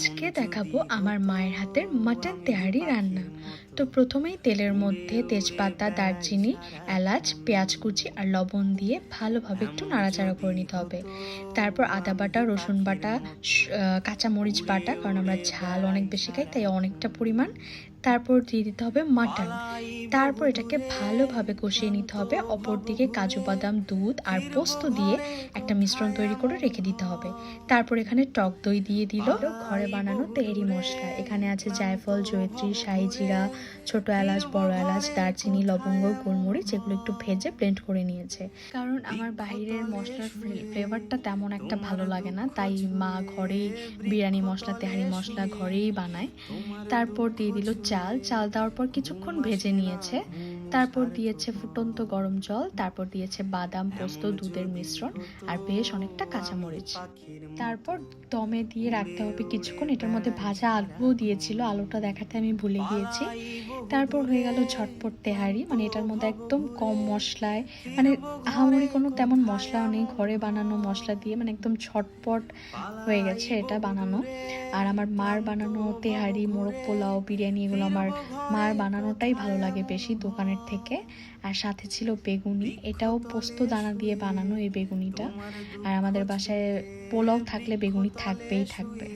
আজকে দেখাবো আমার মায়ের হাতের মাটন তেহারি রান্না। তো প্রথমেই তেলের মধ্যে তেজপাতা, দারচিনি, এলাচ, পেঁয়াজ কুচি আর লবণ দিয়ে ভালোভাবে একটু নাড়াচাড়া করে নিতে হবে। তারপর আদা বাটা, রসুন বাটা, কাঁচামরিচ বাটা, কারণ আমরা ঝাল অনেক বেশি খাই তাই অনেকটা পরিমাণ। তারপর দিয়ে দিতে হবে মাটন। তারপর এটাকে ভালোভাবে কষিয়ে নিতে হবে। অপর দিকে কাজু বাদাম, দুধ আর পোস্ত দিয়ে একটা মিশ্রণ তৈরি করে রেখে দিতে হবে। তারপর এখানে টক দই দিয়ে দিল ঘরে বানানো তেহারি মশলা। এখানে আছে জায়ফল, জয়িত্রী, শাহি জিরা, ছোট এলাচ, বড় এলাচ, দারচিনি, লবঙ্গ, গোলমরিচ, এগুলো একটু ভেজে ব্লেন্ড করে নিয়েছে। কারণ আমার বাইরের মশলার ফ্লেভারটা তেমন একটা ভালো লাগে না, তাই মা ঘরেই বিরিয়ানি মশলা, তেহারি মশলা ঘরেই বানায়। তারপর দিয়ে দিল চাল। চাল দেওয়ার পর কিছুক্ষণ ভেজে নিয়েছে। তারপর দিয়েছে ফুটন্ত গরম জল। তারপর দিয়েছে বাদাম, পোস্ত, দুধের মিশ্রণ আর বেশ অনেকটা কাঁচামরিচ। তারপর দমে দিয়ে রাখতে হবে কিছুক্ষণ। এটার মধ্যে ভাজা আলুও দিয়েছিল, আলুটা দেখাতে আমি ভুলে গিয়েছি। তারপর হয়ে গেল ঝটপট তেহারি। মানে এটার মধ্যে একদম কম মশলায়, মানে আহামরি কোনো তেমন মশলাও নেই, ঘরে বানানো মশলা দিয়ে মানে একদম ঝটপট হয়ে গেছে এটা বানানো। আর আমার মার বানানো তেহারি, মোরগ পোলাও, বিরিয়ানি, এগুলো আমার মার বানানোটাই ভালো লাগে বেশি দোকানের থেকে। আর সাথে ছিল বেগুনি, এটাও পোস্ত দানা দিয়ে বানানো এই বেগুনিটা। আর আমাদের বাসায় পোলাও থাকলে বেগুনি থাকবেই থাকবে।